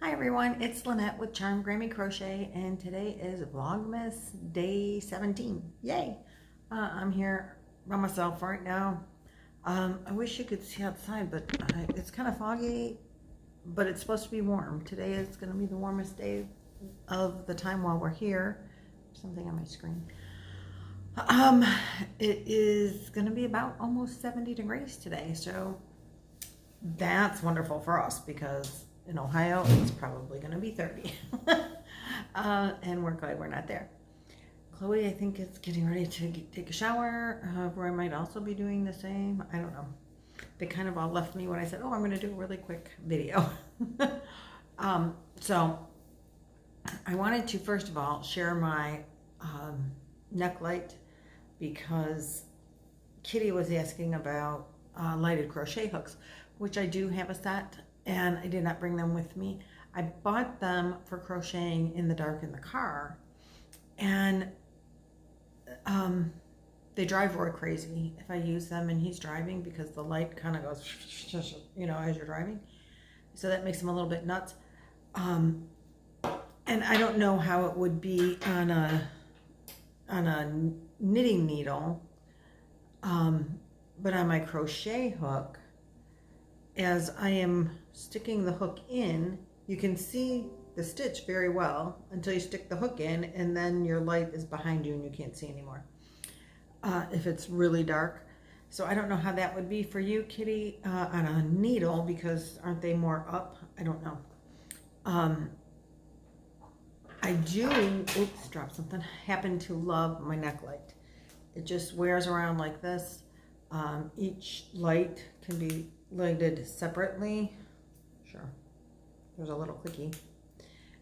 Hi everyone, it's Lynette with Grammy Crochet, and today is Vlogmas day 17. Yay! I'm here by myself right now. I wish you could see outside, but it's kind of foggy, but it's supposed to be warm. Today is going to be the warmest day of the time while we're here. Something on my screen. It is going to be about almost 70 degrees today, so that's wonderful for us because in Ohio, it's probably going to be 30. And we're glad we're not there. Chloe, I think, is getting ready to take a shower. Roy might also be doing the same. I don't know. They kind of all left me when I said, oh, I'm going to do a really quick video. So I wanted to, first of all, share my neck light because Kitty was asking about lighted crochet hooks, which I do have a set. And I did not bring them with me. I bought them for crocheting in the dark in the car. And they drive Roy crazy if I use them and he's driving because the light kind of goes, you know, as you're driving. So that makes him a little bit nuts. And I don't know how it would be on a knitting needle, but on my crochet hook, as I am sticking the hook in, you can see the stitch very well until you stick the hook in, and then your light is behind you and you can't see anymore if it's really dark. So I don't know how that would be for you, Kitty, on a needle, because aren't they more up? I don't know. I do, oops, dropped something, happen to love my neck light. It just wears around like this. Each light can be lighted separately. Sure, there's a little clicky,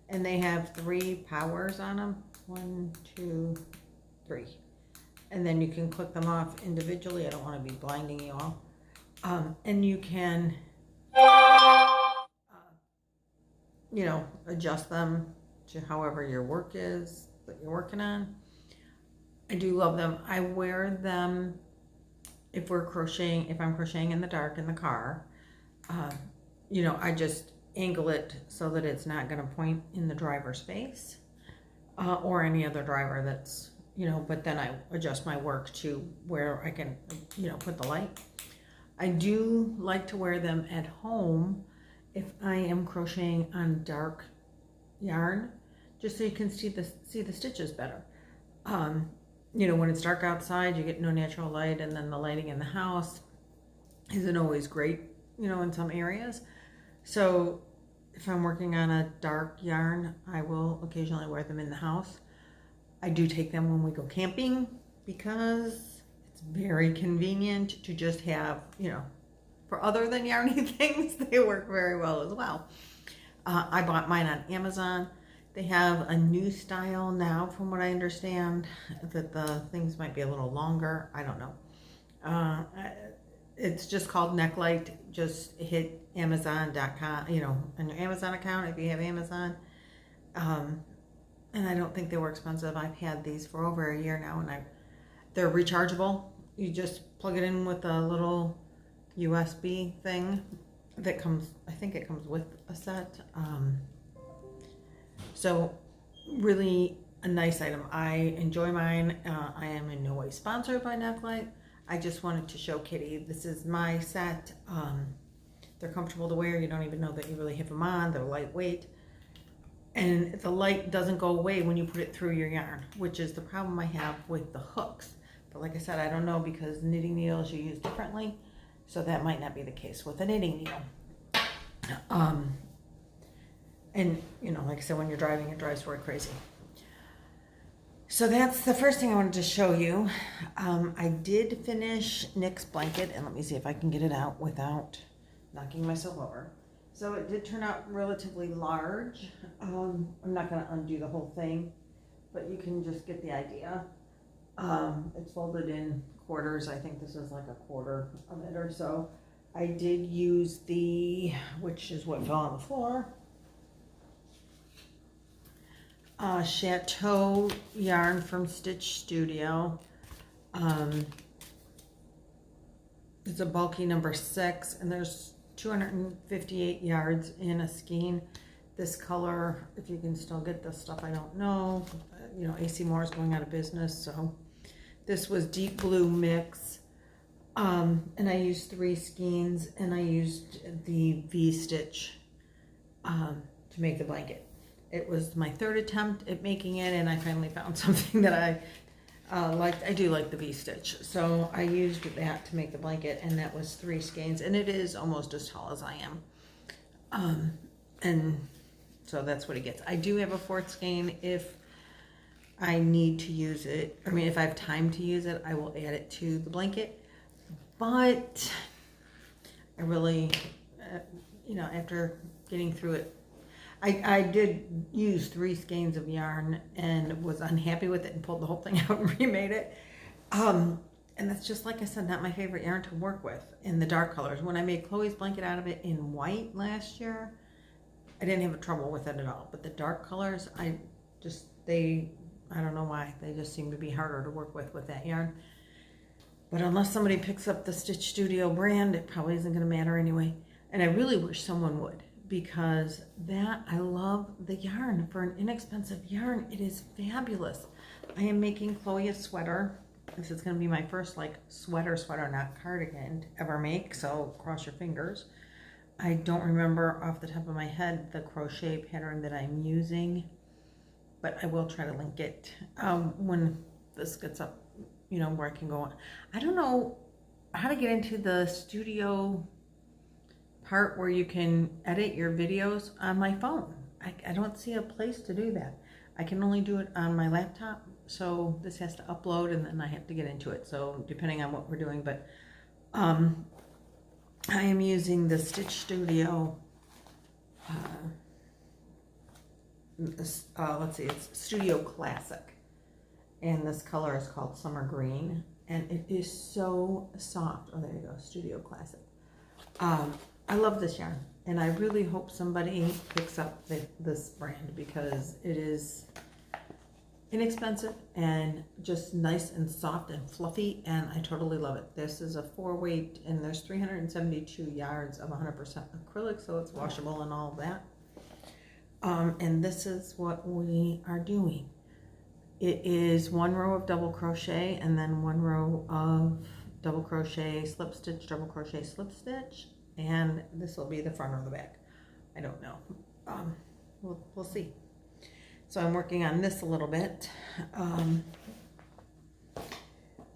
and they have 3 powers on them. 1, 2, 3, and then you can click them off individually. I don't want to be blinding you all. And you can you know, adjust them to however your work is that you're working on. I do love them. I wear them if we're crocheting, if I'm crocheting in the dark in the car. You know, I just angle it so that it's not going to point in the driver's face or any other driver that's, you know, but then I adjust my work to where I can, you know, put the light. I do like to wear them at home if I am crocheting on dark yarn, just so you can see the stitches better. You know, when it's dark outside, you get no natural light, and then the lighting in the house isn't always great, you know, in some areas. So if I'm working on a dark yarn, I will occasionally wear them in the house. I do take them when we go camping because it's very convenient to just have, you know, for other than yarny things, they work very well as well. I bought mine on Amazon. They have a new style now, from what I understand, that the things might be a little longer. I don't know. It's just called neck light. Just hit Amazon.com, you know, on your Amazon account if you have Amazon. And I don't think they were expensive. I've had these for over a year now, and they're rechargeable. You just plug it in with a little USB thing that comes, I think it comes with a set. So really a nice item. I enjoy mine. I am in no way sponsored by Necklight. I just wanted to show Kitty, this is my set. They're comfortable to wear. You don't even know that you really have them on. They're lightweight. And the light doesn't go away when you put it through your yarn, which is the problem I have with the hooks. But like I said, I don't know, because knitting needles you use differently. So that might not be the case with a knitting needle. And, you know, like I said, when you're driving, it drives Roy crazy. So that's the first thing I wanted to show you. I did finish Nick's blanket, and let me see if I can get it out without knocking myself over. So it did turn out relatively large. I'm not going to undo the whole thing, but you can just get the idea. It's folded in quarters. I think this is like a quarter of it or so. I did use which is what fell on the floor, Chateau yarn from Stitch Studio. It's a bulky number 6, and there's 258 yards in a skein. this color, if you can still get this stuff, I don't know. You know, AC Moore is going out of business, so this was deep blue mix. And I used 3 skeins, and I used the V-stitch to make the blanket. It was my 3rd attempt at making it, and I finally found something that I liked. I do like the V-stitch, so I used that to make the blanket, and that was 3 skeins, and it is almost as tall as I am. And so that's what it gets. I do have a 4th skein if I need to use it. I mean, if I have time to use it, I will add it to the blanket. But I really, you know, after getting through it, I did use 3 skeins of yarn and was unhappy with it and pulled the whole thing out and remade it. And that's just, like I said, not my favorite yarn to work with in the dark colors. When I made Chloe's blanket out of it in white last year, I didn't have trouble with it at all. But the dark colors, I don't know why. They just seem to be harder to work with that yarn. But unless somebody picks up the Stitch Studio brand, it probably isn't going to matter anyway. And I really wish someone would, because I love the yarn. For an inexpensive yarn, it is fabulous. I am making Chloe a sweater. This is going to be my first like sweater, not cardigan to ever make, so cross your fingers. I don't remember off the top of my head the crochet pattern that I'm using, but I will try to link it when this gets up, you know, where I can go on. I don't know how to get into the studio part where you can edit your videos on my phone. I don't see a place to do that. I can only do it on my laptop, so this has to upload and then I have to get into it. So depending on what we're doing, but I am using the Stitch Studio. Let's see, it's Studio Classic. And this color is called Summer Green, and it is so soft. Oh, there you go, Studio Classic. I love this yarn, and I really hope somebody picks up this brand, because it is inexpensive and just nice and soft and fluffy, and I totally love it. This is a 4-weight, and there's 372 yards of 100% acrylic, so it's washable and all that. And this is what we are doing. It is 1 row of double crochet and then 1 row of double crochet, slip stitch, double crochet, slip stitch, and this will be the front or the back. I don't know. We'll see. So I'm working on this a little bit.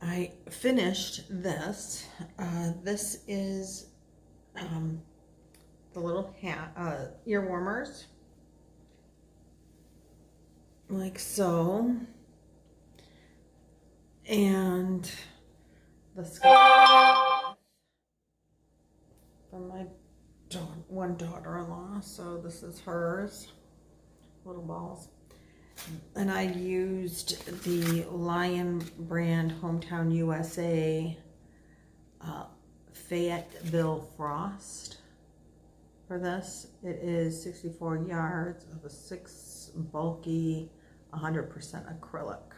I finished this. This is the little hat, ear warmers. Like so, and the scarf from my one daughter-in-law, so this is hers, little balls. And I used the Lion brand Hometown USA Fayetteville Frost for this. It is 64 yards of a 6 bulky 100% acrylic.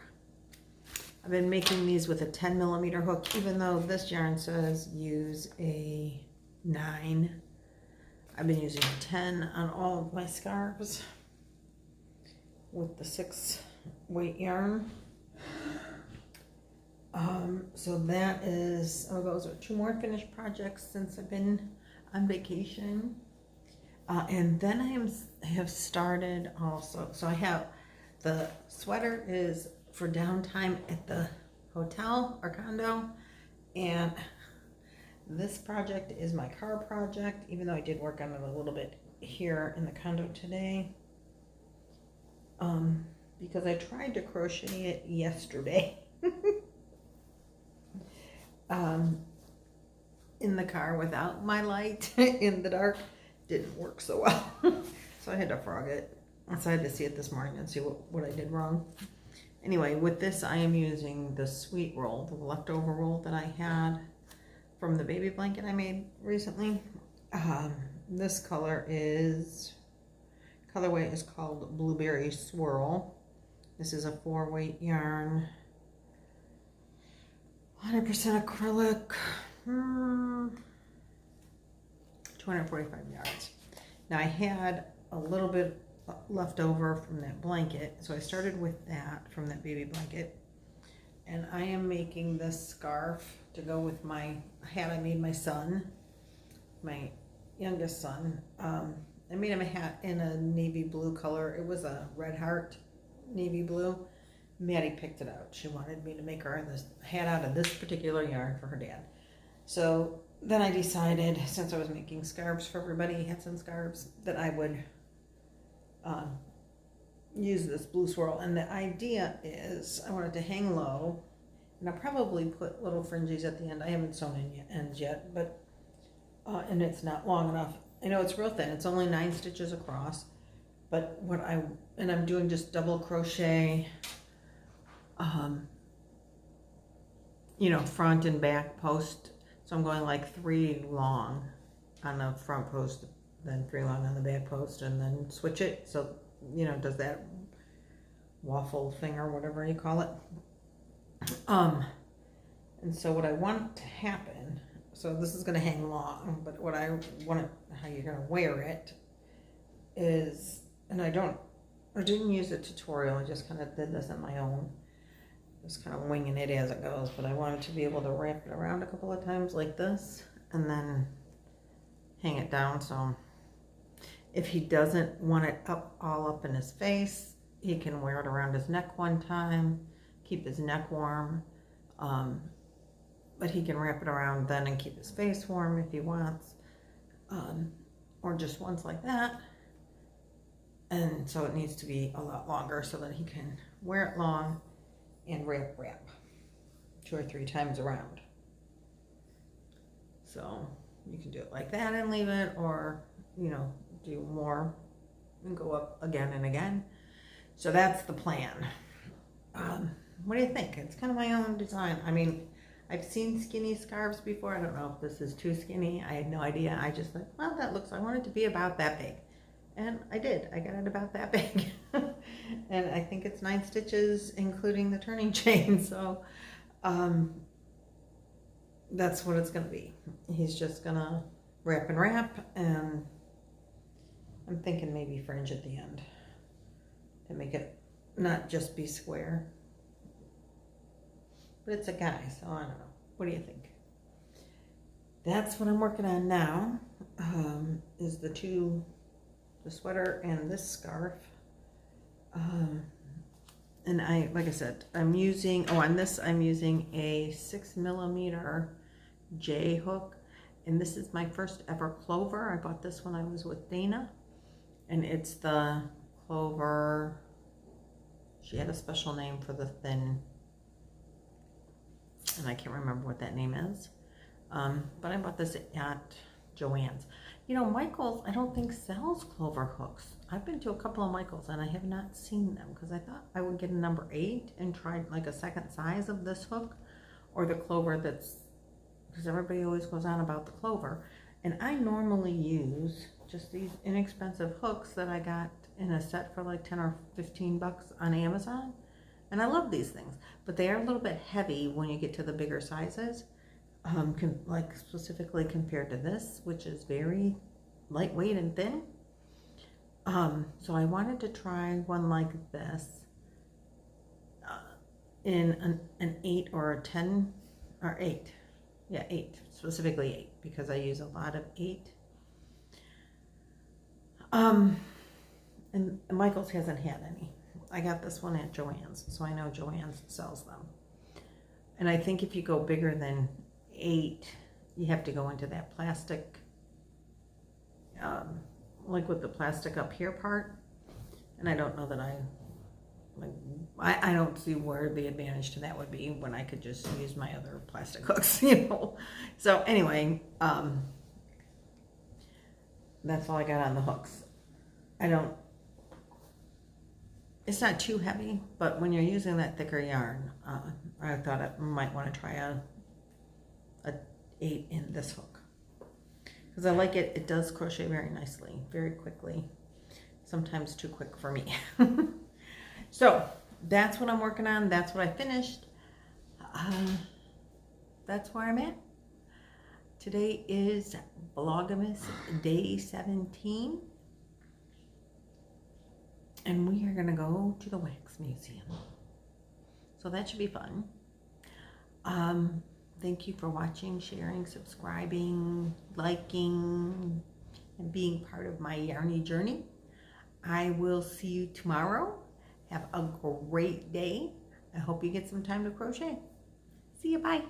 I've been making these with a 10mm hook, even though this yarn says use a 9. I've been using a 10 on all of my scarves with the 6-weight yarn. So that is, those are 2 more finished projects since I've been on vacation. And then I have started also, so I have the sweater is for downtime at the hotel or condo, and this project is my car project, even though I did work on it a little bit here in the condo today, because I tried to crochet it yesterday in the car without my light in the dark. Didn't work so well. So I had to frog it. So I had to see it this morning and see what I did wrong. Anyway, with this I am using the sweet roll, the leftover roll that I had from the baby blanket I made recently. This colorway is called Blueberry Swirl. This is a 4-weight yarn, 100% acrylic, 245 yards. Now I had a little bit left over from that blanket. So I started with that from that baby blanket. And I am making this scarf to go with my hat I made my son, my youngest son. I made him a hat in a navy blue color. It was a red heart navy blue. Maddie picked it out. She wanted me to make her this hat out of this particular yarn for her dad. So then I decided, since I was making scarves for everybody, hats and scarves, that I would use this blue swirl. And the idea is I want it to hang low, and I'll probably put little fringes at the end. I haven't sewn in ends yet, but and it's not long enough. I know it's real thin. It's only 9 stitches across, but I'm doing just double crochet, front and back post. So I'm going like 3 long on the front post, then 3 long on the back post, and then switch it. So, does that waffle thing or whatever you call it. And so what I want to happen, so this is going to hang long, but what I want how you're going to wear it is, and I didn't use a tutorial, I just kind of did this on my own. Just kind of winging it as it goes, but I wanted to be able to wrap it around a couple of times like this and then hang it down. So if he doesn't want it all up in his face, he can wear it around his neck one time, keep his neck warm, but he can wrap it around then and keep his face warm if he wants, or just once like that. And so it needs to be a lot longer so that he can wear it long and wrap 2 or 3 times around. So you can do it like that and leave it, or do more and go up again and again. So that's the plan. What do you think? It's kind of my own design. I mean, I've seen skinny scarves before. I don't know if this is too skinny. I had no idea. I just thought, well, I want it to be about that big. And I did. I got it about that big. And I think it's 9 stitches, including the turning chain. So that's what it's going to be. He's just going to wrap and wrap. And I'm thinking maybe fringe at the end to make it not just be square. But it's a guy, so I don't know. What do you think? That's what I'm working on now, is the sweater and this scarf. And like I said, I'm using a 6mm J hook. And this is my first ever clover. I bought this when I was with Dana. And it's the clover, she had a special name for the thin, and I can't remember what that name is. But I bought this at Joann's. Michael's, I don't think sells clover hooks. I've been to a couple of Michael's and I have not seen them, because I thought I would get a number 8 and try like a second size of this hook, or the clover because everybody always goes on about the clover. And I normally use just these inexpensive hooks that I got in a set for like 10 or 15 bucks on Amazon. And I love these things, but they are a little bit heavy when you get to the bigger sizes, like specifically compared to this, which is very lightweight and thin. So I wanted to try one like this in an 8 or a 10 or 8. Yeah, 8, specifically 8, because I use a lot of 8. And Michael's hasn't had any. I got this one at Joann's, so I know Joann's sells them. And I think if you go bigger than 8, you have to go into that plastic, like with the plastic up here part. And I don't know that I don't see where the advantage to that would be when I could just use my other plastic hooks, So anyway, that's all I got on the hooks. It's not too heavy, but when you're using that thicker yarn, I thought I might want to try a 8 in this hook, because I like it. It does crochet very nicely, very quickly, sometimes too quick for me. So that's what I'm working on. That's what I finished. That's where I'm at. Today is Vlogmas day 17. and we are going to go to the wax museum. So that should be fun. Thank you for watching, sharing, subscribing, liking, and being part of my yarny journey. I will see you tomorrow. Have a great day. I hope you get some time to crochet. See you, bye.